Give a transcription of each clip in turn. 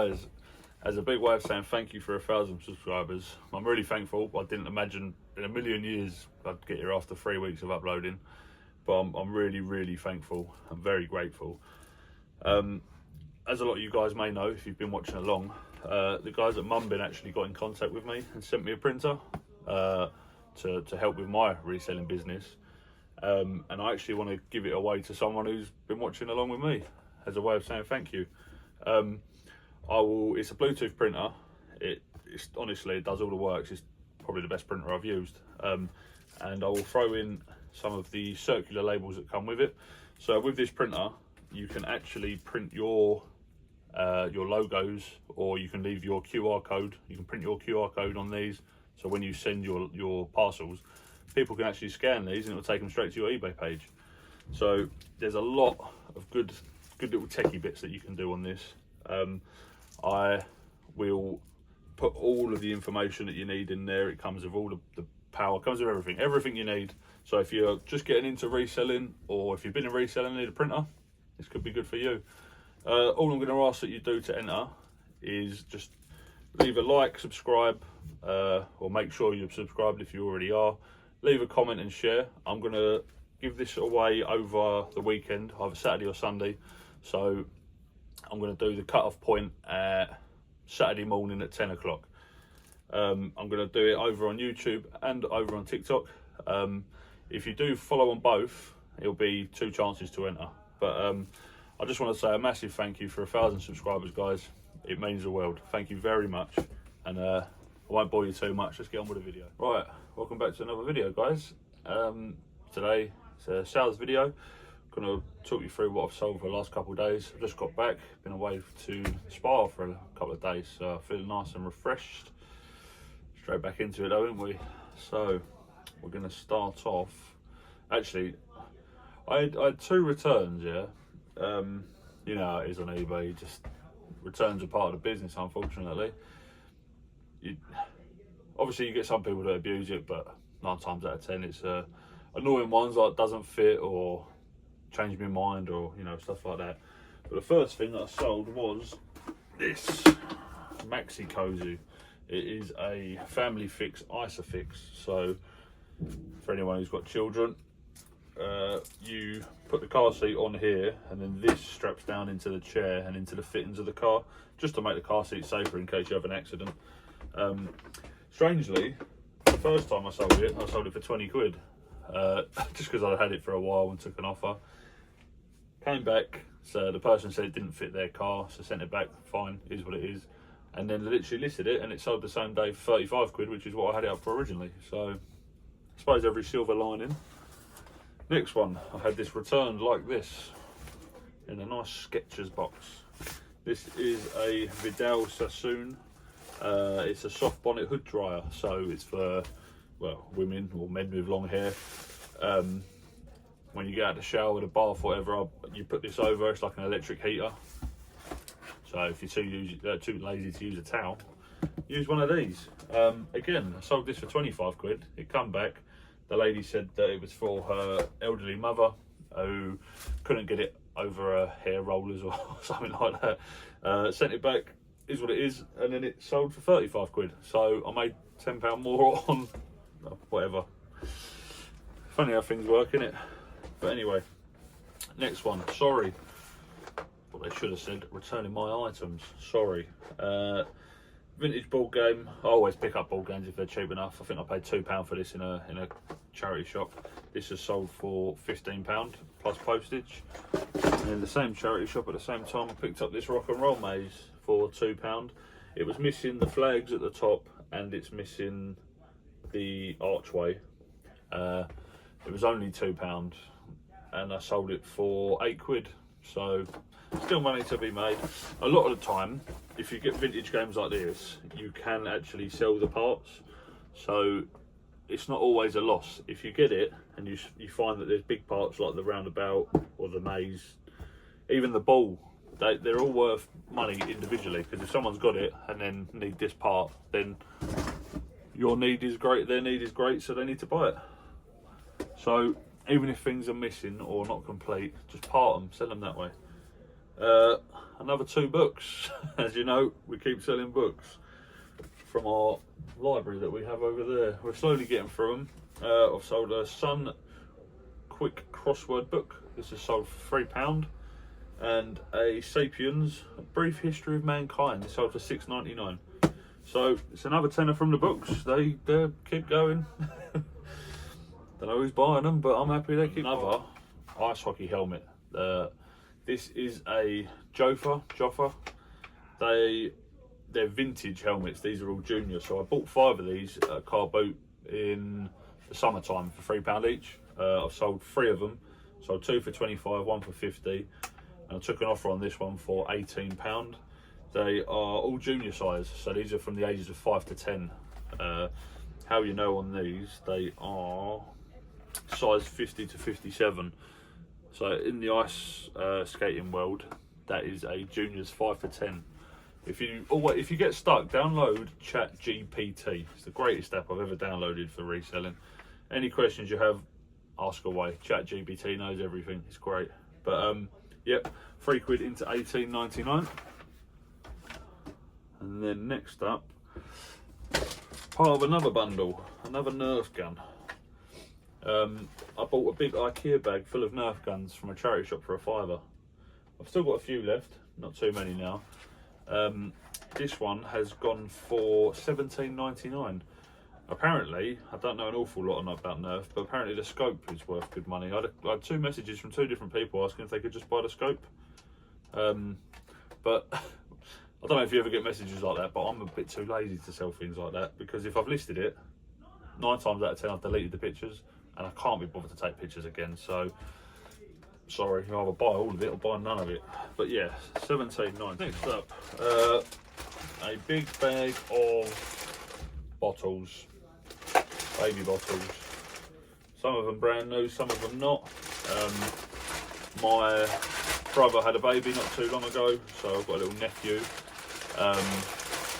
guys, as a big way of saying thank you for 1,000 subscribers, I'm really thankful. I didn't imagine in a million years I'd get here after 3 weeks of uploading, but I'm really thankful. I'm very grateful. As a lot of you guys may know, if you've been watching along, the guys at Mumbin actually got in contact with me and sent me a printer to help with my reselling business. And I actually want to give it away to someone who's been watching along with me as a way of saying thank you. It's a Bluetooth printer. It's honestly, it does all the works. It's probably the best printer I've used. And I will throw in some of the circular labels that come with it. So with this printer, you can actually print your logos, or you can leave your QR code. You can print your QR code on these. So when you send your parcels, people can actually scan these and it will take them straight to your eBay page. So there's a lot of good little techie bits that you can do on this. I will put all of the information that you need in there. It comes with all the power, comes with everything you need. So if you're just getting into reselling, or if you've been in reselling and need a printer, this could be good for you. All I'm going to ask that you do to enter is just leave a like, subscribe, or make sure you're subscribed if you already are. Leave a comment and share. I'm going to give this away over the weekend, either Saturday or Sunday. So I'm going to do the cut-off point at Saturday morning at 10 o'clock. I'm going to do it over on YouTube and over on TikTok. If you do follow on both, it'll be 2 chances to enter. But I just want to say a massive thank you for 1,000 subscribers, guys. It means the world. Thank you very much. And I won't bore you too much. Let's get on with the video. Right, welcome back to another video, guys. Today it's a sales video. I'm going to talk you through what I've sold for the last couple of days. I've just got back, been away to Spa for a couple of days, so feeling nice and refreshed. Straight back into it, haven't we? So we're going to start off. Actually, I had 2 returns, yeah. You know how it is on eBay, just returns are part of the business, unfortunately. Obviously you get some people that abuse it, but 9 times out of 10 it's annoying ones like doesn't fit or change my mind, or stuff like that. But the first thing that I sold was this Maxi Cozy. It is a family fix Isofix. So for anyone who's got children, you put the car seat on here, and then this straps down into the chair and into the fittings of the car, just to make the car seat safer in case you have an accident. Strangely, the first time I sold it for 20 quid, just because I had it for a while and took an offer. Came back, so the person said it didn't fit their car, so sent it back. Fine, is what it is. And then literally listed it, and it sold the same day for 35 quid, which is what I had it up for originally. So I suppose every silver lining. Next one, I had this returned like this in a nice Skechers box. This is a Vidal Sassoon. It's a soft bonnet hood dryer, so it's for, well, women or men with long hair. When you get out of the shower, the bath, whatever, you put this over. It's like an electric heater. So if you're too lazy to use a towel, use one of these. Again, I sold this for 25 quid. It come back. The lady said that it was for her elderly mother who couldn't get it over her hair rollers or something like that. Sent it back, is what it is, and then it sold for 35 quid. So I made £10 more on whatever. Funny how things work, innit? But anyway, next one. Sorry. What they should have said, returning my items. Sorry. Vintage board game. I always pick up board games if they're cheap enough. I think I paid £2 for this in a charity shop. This is sold for £15 plus postage. And in the same charity shop at the same time, I picked up this rock and roll maze for £2. It was missing the flags at the top, and it's missing the archway. It was only £2, and I sold it for 8 quid. So still money to be made. A lot of the time, if you get vintage games like this, you can actually sell the parts, so it's not always a loss. If you get it and you find that there's big parts like the roundabout or the maze, even the ball, they're all worth money individually, because if someone's got it and then need this part, then your need is great, their need is great, so they need to buy it. So even if things are missing or not complete, just part them, sell them that way. Another 2 books. As you know, we keep selling books from our library that we have over there. We're slowly getting through them. I've sold a Sun quick crossword book. This is sold for £3, and a Sapiens, A Brief History of Mankind. It's sold for £6.99. So it's another tenner from the books. They keep going. Don't know who's buying them, but I'm happy they keep. Another ice hockey helmet. This is a Joffa. They're vintage helmets. These are all junior. So I bought 5 of these at a car boot in the summertime for £3 each. I've sold 3 of them. Sold 2 for 25, 1 for 50, and I took an offer on this one for £18. They are all junior size, so these are from the ages of 5 to 10. How you know on these, they are size 50 to 57. So in the ice skating world, that is a juniors 5 to 10. If you get stuck, download ChatGPT. It's the greatest app I've ever downloaded for reselling. Any questions you have, ask away. ChatGPT knows everything. It's great. But yep, £3 into £18.99. And then next up, part of another bundle, another Nerf gun. I bought a big IKEA bag full of Nerf guns from a charity shop for £5. I've still got a few left, not too many now. This one has gone for £17.99. Apparently, I don't know an awful lot about Nerf, but apparently the scope is worth good money. I had 2 messages from 2 different people asking if they could just buy the scope. But I don't know if you ever get messages like that, but I'm a bit too lazy to sell things like that, because if I've listed it, 9 times out of 10 I've deleted the pictures, and I can't be bothered to take pictures again. So sorry, you either buy all of it or buy none of it. But yeah, £17.99. Next up, a big bag of bottles, baby bottles. Some of them brand new, some of them not. My brother had a baby not too long ago, so I've got a little nephew. I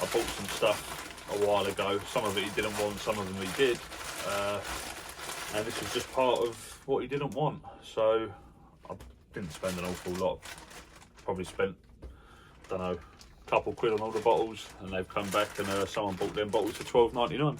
bought some stuff a while ago. Some of it he didn't want, some of them he did. And this was just part of what he didn't want. So I didn't spend an awful lot. Probably spent, don't know, a couple quid on all the bottles, and they've come back and someone bought them bottles for £12.99.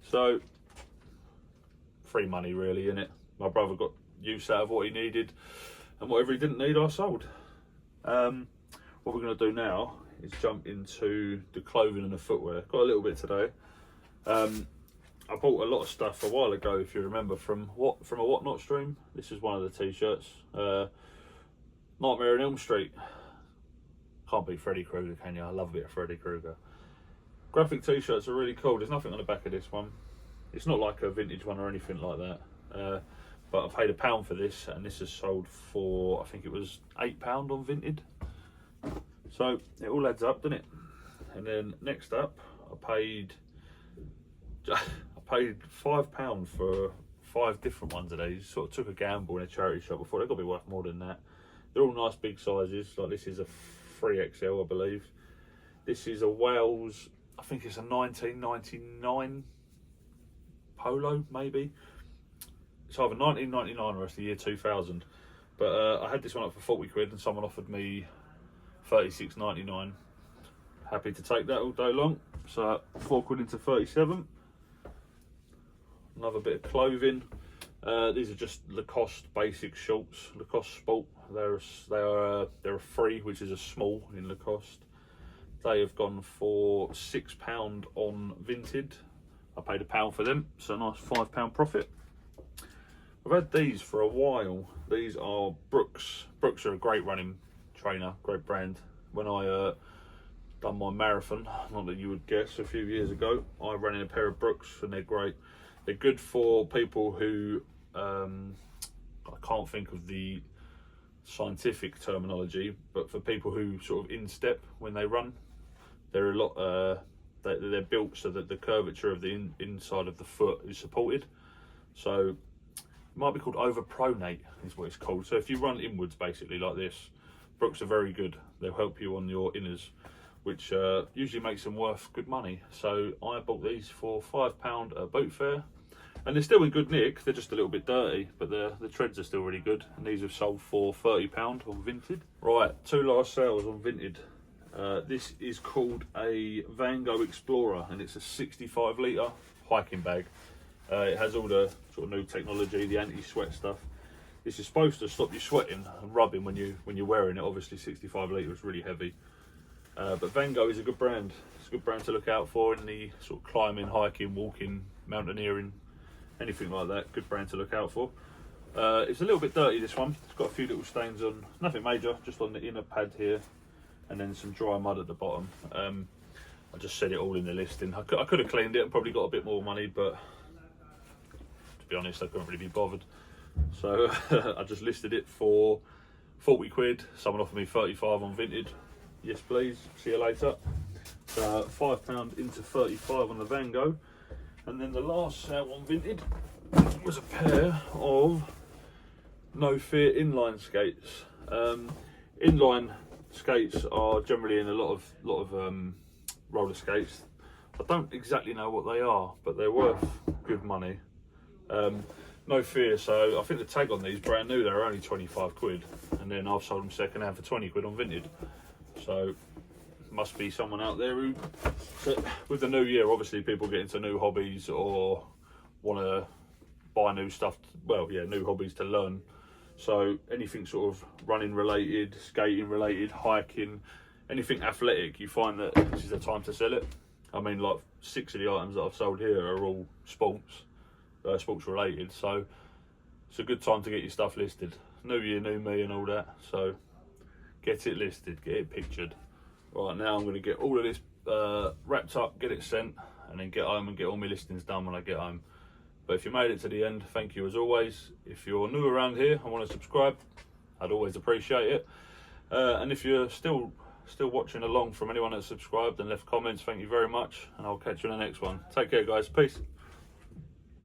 So free money really, innit? My brother got use out of what he needed, and whatever he didn't need I sold. What we're going to do now is jump into the clothing and the footwear. Got a little bit today. I bought a lot of stuff a while ago, if you remember, from a Whatnot stream. This is one of the t-shirts. Nightmare on Elm Street. Can't beat Freddy Krueger, can you? I love a bit of Freddy Krueger. Graphic t-shirts are really cool. There's nothing on the back of this one. It's not like a vintage one or anything like that. But I paid £1 for this, and this is sold for, I think it was £8 on Vinted. So it all adds up, doesn't it? And then next up, I paid £5 for 5 different ones of these. Sort of took a gamble in a charity shop. I thought they've got to be worth more than that. They're all nice big sizes. Like this is a 3XL, I believe. This is a Wales, I think it's a 1999 polo, maybe. It's either 1999 or it's the year 2000. But I had this one up for £40 and someone offered me £36.99. Happy to take that all day long. So £4 into 37. Another bit of clothing. These are just Lacoste basic shorts, Lacoste Sport. They're a free, which is a small in Lacoste. They have gone for £6 on Vinted. I paid £1 for them, so a nice £5 profit. I've had these for a while. These are Brooks. Brooks are a great running trainer, great brand. When I done my marathon, not that you would guess, a few years ago, I ran in a pair of Brooks, and they're great. They're good for people who, I can't think of the scientific terminology, but for people who sort of instep when they run. They're a lot, they're built so that the curvature of the inside of the foot is supported. So it might be called overpronate is what it's called. So if you run inwards basically like this, Brooks are very good. They'll help you on your inners, which usually makes them worth good money. So I bought these for £5 at boot fair. and they're still in good nick. They're just a little bit dirty, but the treads are still really good. And these have sold for £30 on Vinted. Right, 2 last sales on Vinted. This is called a Van Gogh Explorer, and it's a 65 litre hiking bag. It has all the sort of new technology, the anti-sweat stuff. This is supposed to stop you sweating and rubbing when you're wearing it. Obviously 65 litre is really heavy, but Van Gogh is a good brand. It's a good brand to look out for in the sort of climbing, hiking, walking, mountaineering, anything like that. Good brand to look out for. It's a little bit dirty, this one. It's got a few little stains on, nothing major, just on the inner pad here, and then some dry mud at the bottom. I just said it all in the listing. I could have cleaned it and probably got a bit more money, but to be honest, I couldn't really be bothered. So I just listed it for 40 quid. Someone offered me 35 on Vinted. Yes, please. See you later. £5 into 35 on the Van Gogh. And then the last sale on Vinted was a pair of No Fear inline skates. Inline skates are generally in a lot of roller skates. I don't exactly know what they are, but they're worth good money. No Fear, so I think the tag on these brand new, they're only 25 quid, and then I've sold them second hand for 20 quid on Vinted. So must be someone out there who, so with the new year, obviously people get into new hobbies or want to buy new stuff, well yeah, new hobbies to learn. So anything sort of running related, skating related, hiking, anything athletic, you find that this is the time to sell it. I mean, like 6 of the items that I've sold here are all sports related, so it's a good time to get your stuff listed. New year, new me and all that, so get it listed, get it pictured. Right, now I'm going to get all of this wrapped up, get it sent, and then get home and get all my listings done when I get home. But if you made it to the end, thank you as always. If you're new around here and want to subscribe, I'd always appreciate it. And if you're still watching along from anyone that's subscribed and left comments, thank you very much, and I'll catch you in the next one. Take care, guys. Peace.